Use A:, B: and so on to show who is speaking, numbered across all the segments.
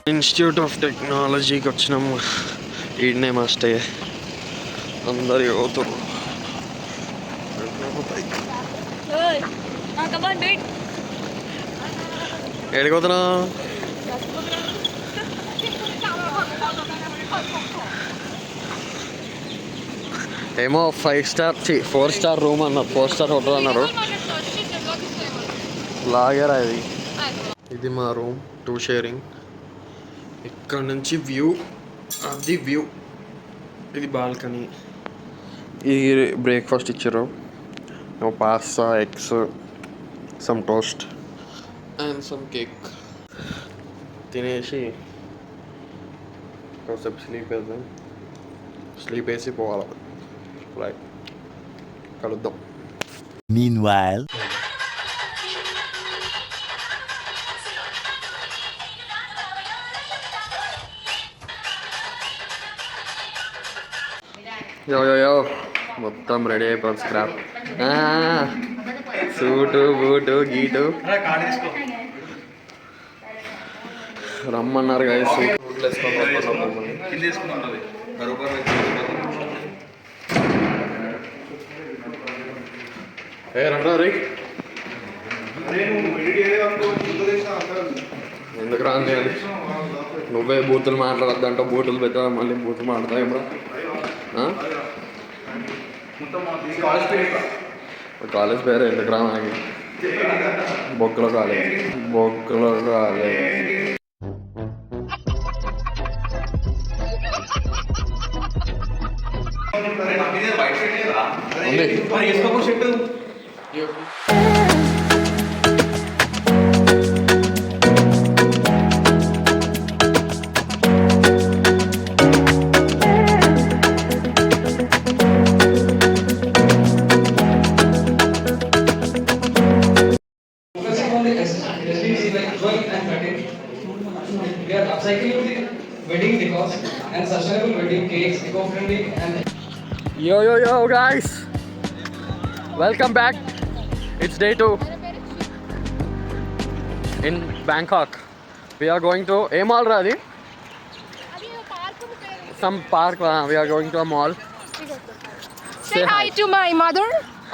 A: Institute of టెక్నాలజీకి వచ్చినాము. ఈడనే మా స్టే. అందరు యువతులు ఏడిపోతున్నా? ఏమో 5 స్టార్ 4 స్టార్ రూమ్ అన్నారు, 4 స్టార్ హోటల్ అన్నారు. లాగారా ఇది మా రూమ్, 2 షేరింగ్. ఇక్కడ నుంచి వ్యూ, అది వ్యూ. ఇది బాల్కనీ. ఇది బ్రేక్ఫాస్ట్ ఇచ్చారు. Pasta, eggs, some toast and some cake. తినేసి కాసేపు స్లీప్ వేసి పోవాలి. రైట్, కలుద్దాం.
B: Meanwhile,
A: యో మొత్తం రెడీ అయిపోయింది. స్క్రాప్, సూటు బూటు గీటు రమ్మన్నారు గైస్. ఎందుకు రాంది అని నువ్వే బూతులు మాట్లాడద్దంట. బూతులు పెట్టా, మళ్ళీ బూతులు మాట్లాడతావు ఏమరా? కాలేజ్ పేరు ఎందుకు రా మనకి? బొక్కలో college.
C: We are upcycling the wedding decors and sustainable wedding cakes, eco-friendly and
A: Yo guys, welcome back. It's day 2 in Bangkok. We are going to a mall radi. Some park. We are going to a mall.
D: Say hi to my mother.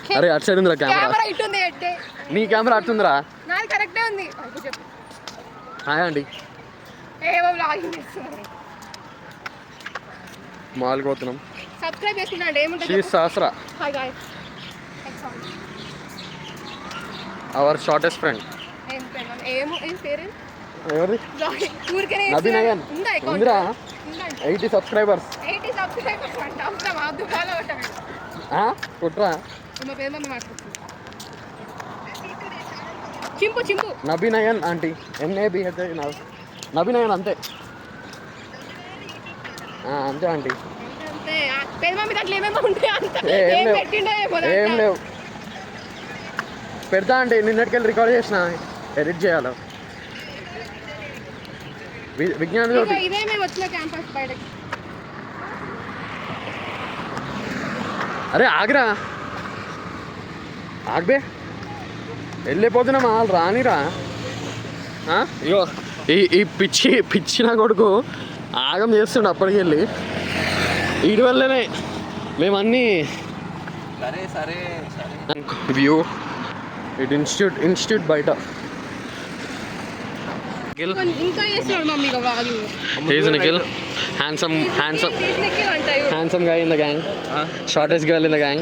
D: Okay.
A: Are at side undra camera.
D: Camera ittundi ette.
A: Nee camera attundra.
D: Naadi correct undi.
A: Hi andi.
D: ఏవో vlogging చేస్తున్నారు.
A: Mall పోతున్నాం.
D: Subscribe చేసుకున్నాండి. ఏముంటది?
A: She Sahasra.
D: Hi guys.
A: Our shortest friend.
D: ఏం పేరు?
A: ఎవరి?
D: ఊరికనే
A: నబీనయన్. ఉందిరా 80 సబ్స్క్రైబర్స్.
D: 80 సబ్స్క్రైబర్స్ అంట. అవునా? మా దుకాణంలో పెట్టండి.
A: కుట్రా.
D: మా పేరు మమ్మీ మాట్లాడుతుంది. చింపు
A: నబీనయన్ ఆంటీ. NABH నబీనయన్ అంతే. అంతే ఆంటీ.
D: అంతే. పేరు మమ్మీ దాంట్లో ఏమేమో ఉంటాయి అంత. ఏం
A: లేవు. పెడతా అంటే నిన్నటికెళ్ళి రికార్డ్ చేసిన, ఎడిట్ చేయాలి. విజ్ఞాన జ్యోతి.
D: ఇదే మేము వచ్చిన క్యాంపస్ బయటకి.
A: అరే ఆగ్రా, ఆగ్బే వెళ్ళిపోతున్నా వాళ్ళు రానిరా. ఇగో ఈ పిచ్చిన కొడుకు ఆగం చేస్తుండే అప్పటికి వెళ్ళి. వీటి వల్లనే మేమన్నీ
C: సరే
A: వ్యూ. ఇటు ఇన్స్టిట్యూట్ బయట. He's Nikhil, handsome guy in the gang, shortest girl in the gang.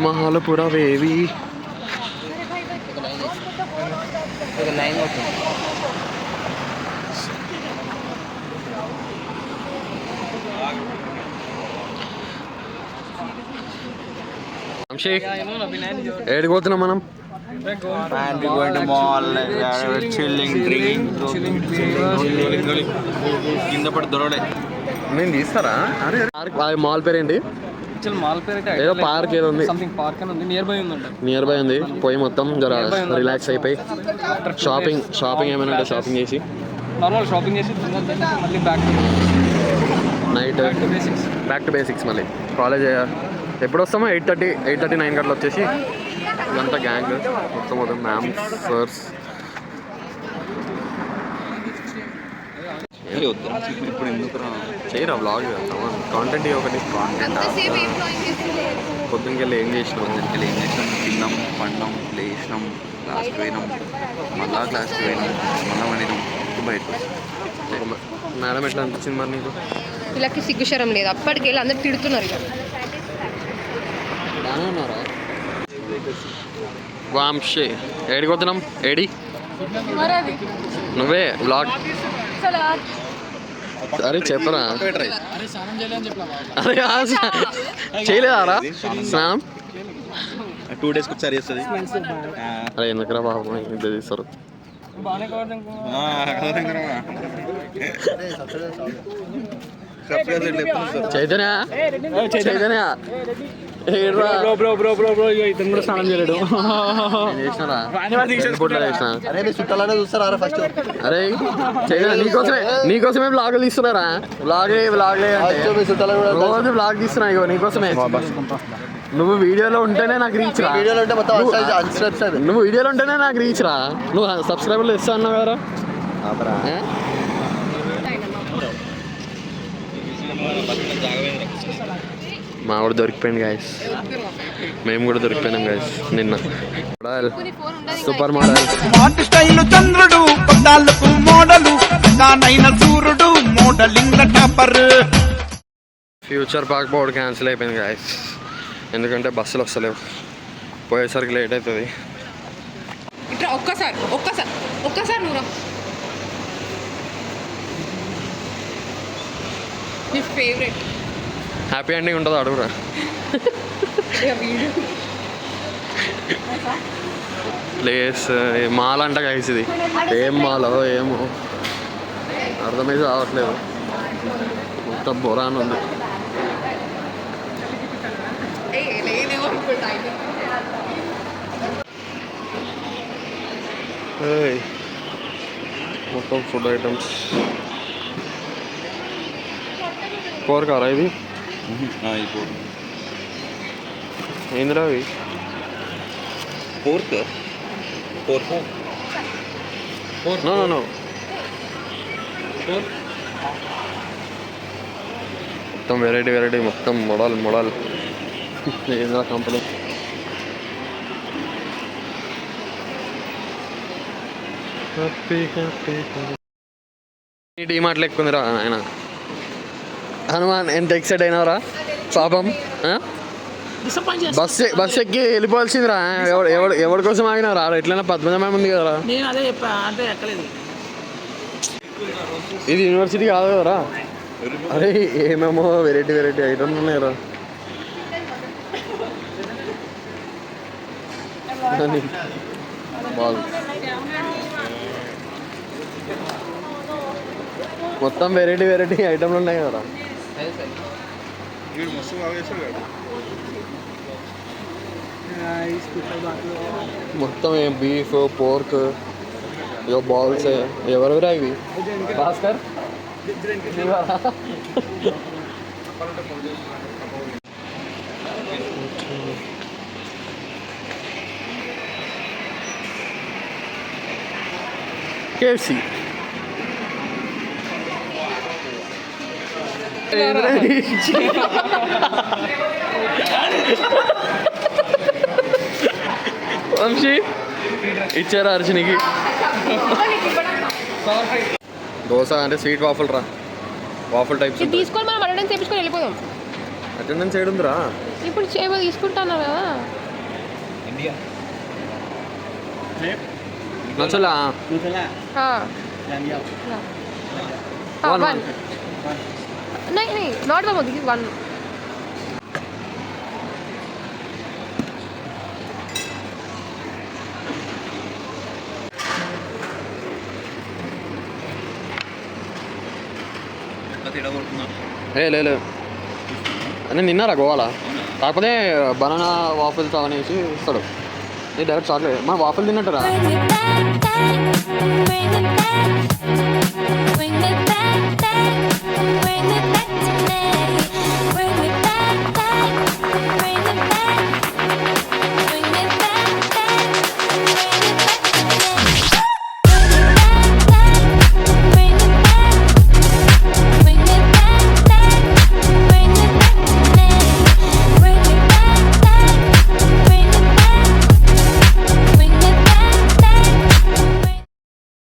A: Mahalapura Devi. ఏడిపోతున్నాం మనం?
E: And we going to mall, chilling, drinking. కింద పడి దొరడే.
A: నేను తీస్తారా? అరే మాల్ పేరేంటి?
C: మాల్ పేరు
A: ఏదో పార్క్ ఏదో ఉంది,
C: సంథింగ్ పార్క్ అని ఉంది.
A: నియర్ బై ఉంది. పోయి మొత్తం జర రిలాక్స్ అయిపోయి షాపింగ్ ఏమైనా ఉంటే షాపింగ్ చేసి
C: నార్మల్ షాపింగ్ చేసి మళ్ళీ
A: నైట్ బ్యాక్ టు బేసిక్స్. మళ్ళీ కాలేజ్ ఎప్పుడు వస్తామో 8:30 9 గంటలు వచ్చేసి ఇదంతా గ్యాంగ్ మొత్తం మ్యామ్ సర్స్.
E: ఇప్పుడు ఎందుకు
A: చేయరా వ్లాగ్ కాంటెంట్ ఒకటి.
D: అంతసేపు ఏం డ్రాయింగ్ చేస్తున్నావు?
A: పొద్దునకెళ్ళి ఏం చేసినావు?
E: ఏం చేసినాం, తిన్నాం, పండాం, లేచినాం, క్లాస్కి పోయినాం, మళ్ళా క్లాస్కి పోయినాం, మళ్ళా వండినాం, బయటకు
A: మేడం ఎట్లా అనిపించింది మరి నీకు?
D: వీళ్ళకి సిగ్గుశరం లేదు, అప్పటికి వెళ్ళి అందరు తిడుతున్నారు ఇక.
A: వాంశే ఏడికి వద్దున్నాం? ఏడి నువ్వే వ్లాగ్. అరే చెప్పరా. అరే చేయలేదారా స్నానం?
E: 2 days ఒకసారి చేస్తుంది.
A: అరే ఎందుకురా బాబు ఇంత తీస్తారు. చైతన్య చైతన్య
C: ఇతను కూడా స్నానం చేయలేడు.
E: చుట్టాలనే చూస్తారా ఫస్ట్?
A: అరే చైతన్య నీకోసమే బ్లాగులు తీస్తున్నారా? బ్లాగే రోజు బ్లాగ్ తీస్తున్నా ఇగో నీకోసమే. నువ్వు వీడియోలో ఉంటేనే నాకు రీచ్ రా. నువ్వు వీడియోలో ఉంటేనే నాకు రీచ్ రా. నువ్వు సబ్స్క్రైబర్లు ఇస్తా అన్నావు కదా. మా వాడు దొరికిపోయింది గాయస్. మేము కూడా దొరికిపోయినాం గాయస్ నిన్న. సూపర్ మోడల్
F: స్మార్ట్ స్టైల్ చంద్రుడు పద్దాలకు మోడలు కానైన సూర్యుడు modelling topper.
A: Future park board cancel అయిపోయింది గాయస్. ఎందుకంటే బస్సులు వస్తలేవు, పోయేసరికి లేట్ అవుతుంది.
D: ఇట్లా ఒక్కసారి నువ్వు నీ ఫేవరెట్
A: హ్యాపీ ఎండింగ్ ఉంటుంది అడుగురా. ప్లేస్ మాల్ అంట గాయస్. ఇది ఏం మాలో ఏమో అర్థమైతే రావట్లేదు. మొత్తం బొరాన్ ఉంది. మొత్తం ఫుడ్ ఐటమ్స్. కోరకారా ఇది? ఏందిరా అవి?
E: పోర్క్
A: నో మొత్తం వెరైటీ మొత్తం మోడల్ ఏంద్రా కంపెనీ. డీమార్ట్ లెక్కుందిరా ఆయన. హనుమాన్ ఎంత ఎక్సైట్ అయినారా పాపం. బస్ ఎక్కి వెళ్ళిపోవాల్సిందిరా. ఎవరి కోసం ఆగినారా? ఎట్లైనా 10 ఉంది కదరా.
C: నేను అదే చెప్పా, అంటే ఎక్కలేదు.
A: ఇది యూనివర్సిటీ కాదు కదరా. అరే ఏమేమో వెరైటీ ఐటమ్స్ ఉన్నాయిరా. బాగుంది మొత్తం వెరైటీ ఐటమ్లు ఉన్నాయి కదా. మొత్తం బీఫ్ పోర్క్ ఇవో బాల్స్ ఎవరెవరా ఇవి? భాస్కర్ కేఎఫ్సి. వంశీ ఇచ్చారా అర్చనకి? దోశ అంటే స్వీట్ వాఫల్ రా. వాఫల్ టైప్స్
D: తీసుకొని మనం అటెండెన్స్ చేయించుకొని వెళ్ళిపోదాం.
A: అటెండెన్స్ చేయడుందిరా
D: ఇప్పుడు తీసుకుంటాను కదా.
A: నచ్చలా?
D: नहीं not one this is one.
A: లేదు నేను తిన్నారా గోవాలా? కాకపోతే బనానా వాఫిల్స్ అవనేసి ఇస్తాడు. నేను డైరెక్ట్ చాక్లెట్ మన వాఫిల్ తిన్నట్టురా.